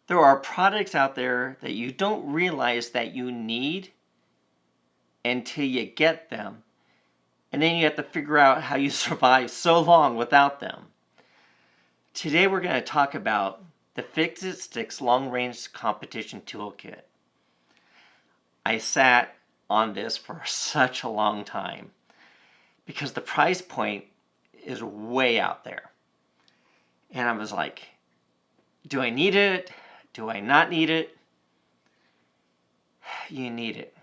There are products out there that you don't realize that you need until you get them. And then you have to figure out how you survive so long without them. Today we're going to talk about the Fix-It Sticks Long-Range Competition Toolkit. I sat on this for such a long time because the price point is way out there. And I was like, do I need it? Do I not need it? You need it.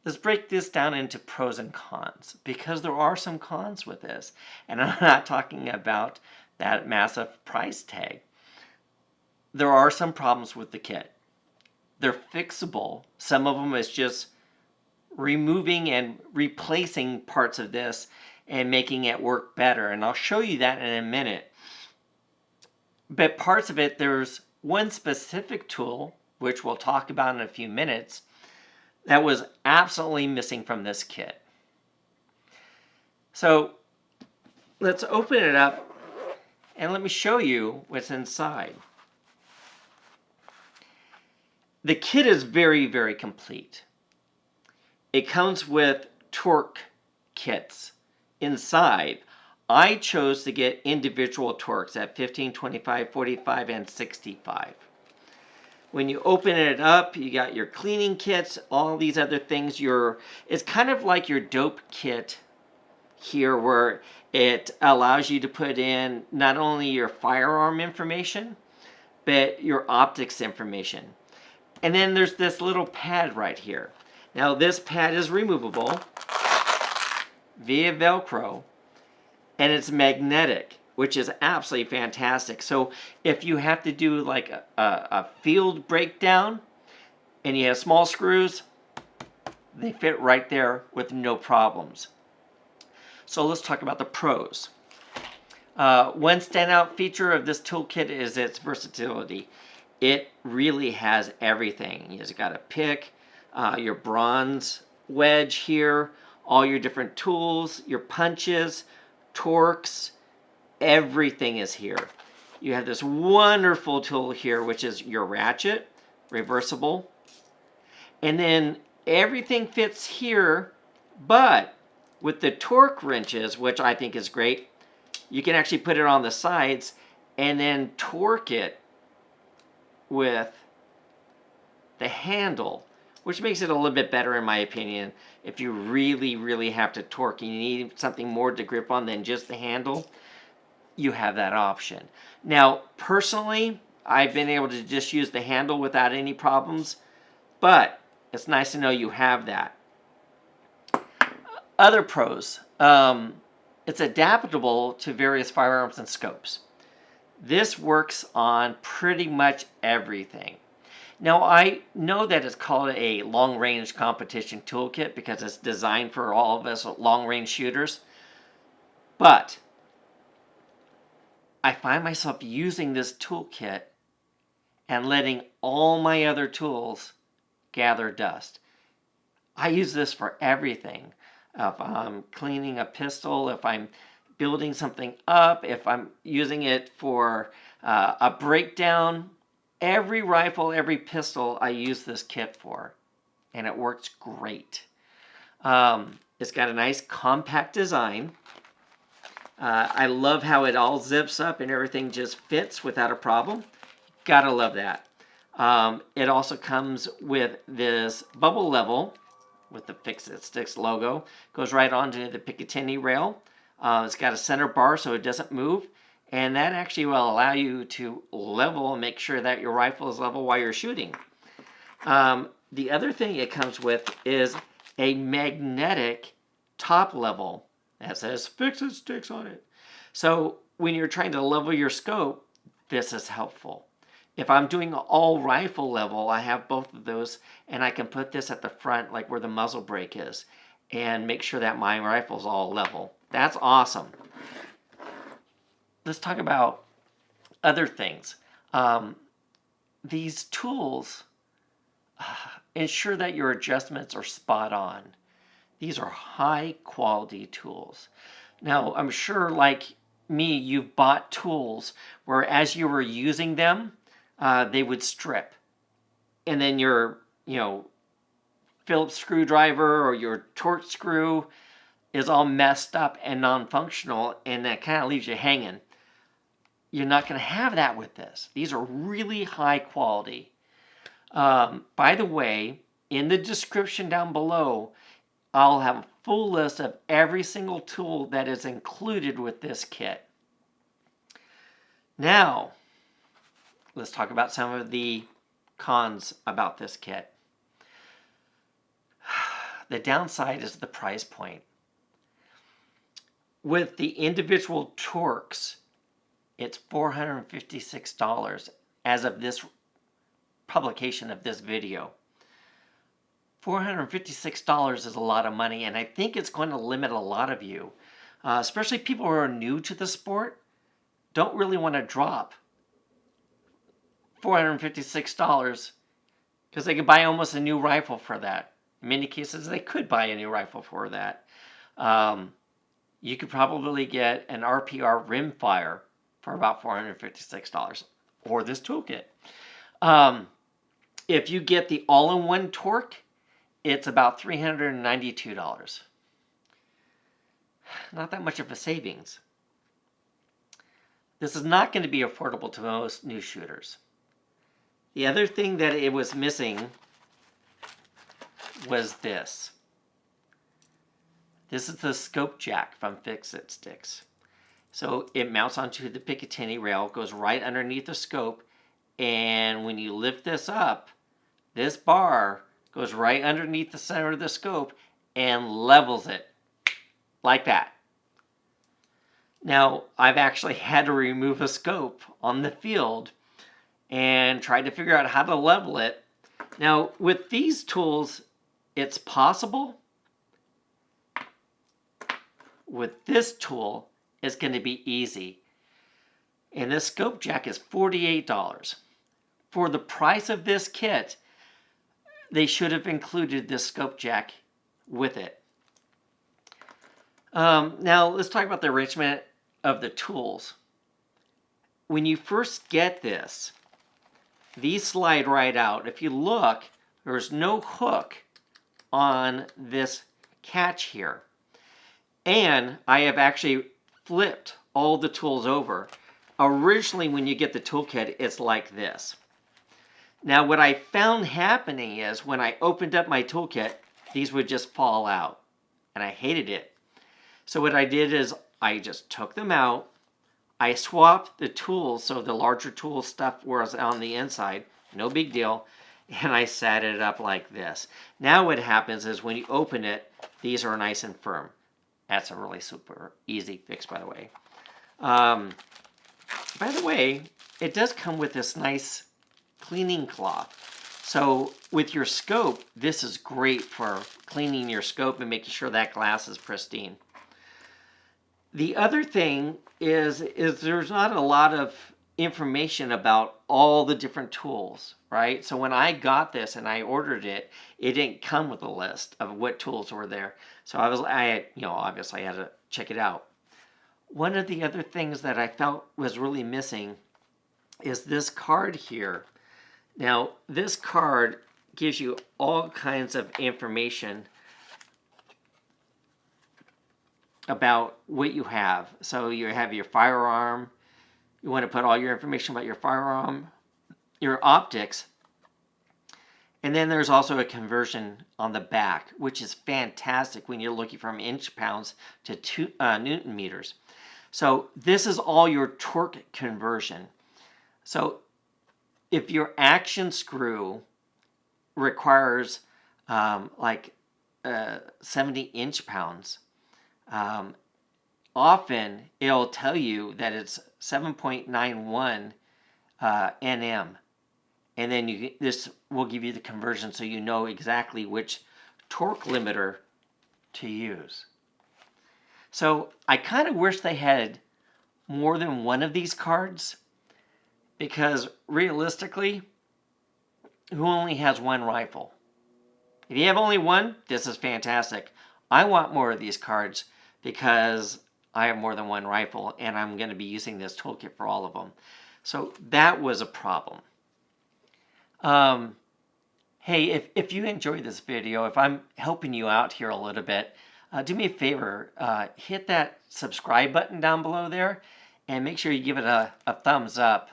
Let's break this down into pros and cons, because there are some cons with this. And I'm not talking about that massive price tag. There are some problems with the kit. They're fixable. Some of them is just removing and replacing parts of this and making it work better. And I'll show you that in a minute. But parts of it, there's one specific tool, which we'll talk about in a few minutes, that was absolutely missing from this kit. So let's open it up and let me show you what's inside. The kit is very, very complete. It comes with torque kits inside. I chose to get individual torques at 15, 25, 45, and 65. When you open it up, you got your cleaning kits, all these other things. It's kind of like your dope kit here, where it allows you to put in not only your firearm information, but your optics information. And then there's this little pad right here. Now this pad is removable via Velcro, and it's magnetic, which is absolutely fantastic. So if you have to do like a field breakdown and you have small screws, they fit right there with no problems. So let's talk about the pros. One standout feature of this toolkit is its versatility. It really has everything. It's got a pick, your bronze wedge here, all your different tools, your punches, torques, everything is here. You have this wonderful tool here, which is your ratchet, reversible. And then everything fits here, but with the torque wrenches, which I think is great, you can actually put it on the sides and then torque it with the handle, which makes it a little bit better in my opinion. If you really, really have to torque, you need something more to grip on than just the handle, you have that option. Now, personally, I've been able to just use the handle without any problems, but it's nice to know you have that. Other pros, it's adaptable to various firearms and scopes. This works on pretty much everything. Now, I know that it's called a long-range competition toolkit because it's designed for all of us long-range shooters, but I find myself using this toolkit and letting all my other tools gather dust. I use this for everything. If I'm cleaning a pistol, if I'm building something up, if I'm using it for a breakdown, every rifle, every pistol, I use this kit for, and it works great. It's got a nice compact design. I love how it all zips up and everything just fits without a problem. Gotta love that. It also comes with this bubble level with the Fix-It Sticks logo. Goes right onto the Picatinny rail. It's got a center bar so it doesn't move. And that actually will allow you to level and make sure that your rifle is level while you're shooting. The other thing it comes with is a magnetic top level that says Fix-It Sticks on it. So when you're trying to level your scope, this is helpful. If I'm doing all rifle level, I have both of those, and I can put this at the front, like where the muzzle brake is, and make sure that my rifle's all level. That's awesome. Let's talk about other things. These tools ensure that your adjustments are spot on. These are high quality tools. Now, I'm sure like me, you've bought tools where as you were using them, they would strip. And then your, Phillips screwdriver or your torch screw is all messed up and non-functional, and that kind of leaves you hanging. You're not going to have that with this. These are really high quality. By the way, in the description down below, I'll have a full list of every single tool that is included with this kit. Now, let's talk about some of the cons about this kit. The downside is the price point. With the individual torques, it's $456 as of this publication of this video. $456 is a lot of money, and I think it's going to limit a lot of you, especially people who are new to the sport, don't really want to drop $456 because they could buy almost a new rifle for that. In many cases, they could buy a new rifle for that. You could probably get an RPR rimfire for about $456, or this toolkit. If you get the all-in-one torque, it's about $392. Not that much of a savings. This is not going to be affordable to most new shooters. The other thing that it was missing was this. This is the scope jack from Fix-It Sticks. So it mounts onto the Picatinny rail, goes right underneath the scope, and when you lift this up, this bar goes right underneath the center of the scope and levels it like that. Now, I've actually had to remove a scope on the field and tried to figure out how to level it. Now, with these tools, it's possible. With this tool, it's going to be easy. And this scope jack is $48. For the price of this kit, they should have included this scope jack with it. Now, let's talk about the arrangement of the tools. When you first get this, these slide right out. If you look, there's no hook on this catch here. And I have actually flipped all the tools over. Originally, when you get the toolkit, it's like this. Now, what I found happening is when I opened up my toolkit, these would just fall out. And I hated it. So what I did is I just took them out. I swapped the tools so the larger tool stuff was on the inside. No big deal. And I sat it up like this. Now what happens is when you open it, these are nice and firm. That's a really super easy fix, by the way. By the way, it does come with this nice cleaning cloth. So with your scope, this is great for cleaning your scope and making sure that glass is pristine. The other thing is there's not a lot of information about all the different tools, right? So when I got this and I ordered it, it didn't come with a list of what tools were there. So obviously I had to check it out. One of the other things that I felt was really missing is this card here. Now, this card gives you all kinds of information about what you have. So you have your firearm. You want to put all your information about your firearm, your optics. And then there's also a conversion on the back, which is fantastic when you're looking from inch pounds to Newton meters. So this is all your torque conversion. So if your action screw requires 70 inch pounds, often it'll tell you that it's 7.91 nm, and then this will give you the conversion so you know exactly which torque limiter to use. So I kind of wish they had more than one of these cards, because realistically, who only has one rifle? If you have only one, this is fantastic. I want more of these cards because I have more than one rifle, and I'm going to be using this toolkit for all of them. So that was a problem. Hey, if you enjoyed this video, if I'm helping you out here a little bit, do me a favor, hit that subscribe button down below there, and make sure you give it a thumbs up.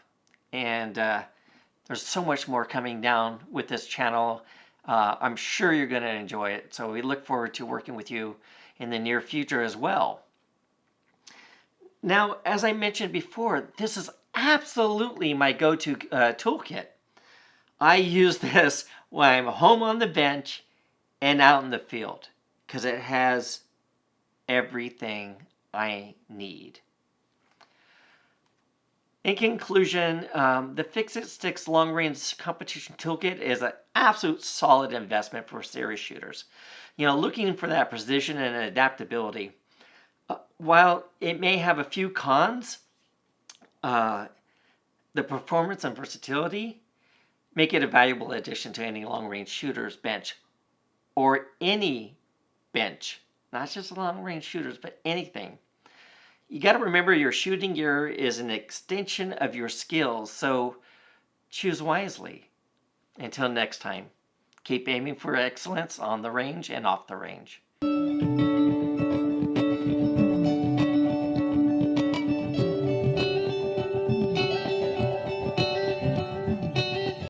And there's so much more coming down with this channel. I'm sure you're going to enjoy it. So we look forward to working with you in the near future as well. Now, as I mentioned before, this is absolutely my go-to toolkit. I use this when I'm home on the bench and out in the field because it has everything I need. In conclusion, the Fix-It Sticks Long-Range Competition Toolkit is an absolute solid investment for serious shooters. Looking for that precision and adaptability. While it may have a few cons, the performance and versatility make it a valuable addition to any long-range shooter's bench, or any bench, not just long-range shooters, but anything. You got to remember your shooting gear is an extension of your skills, so choose wisely. Until next time, keep aiming for excellence on the range and off the range.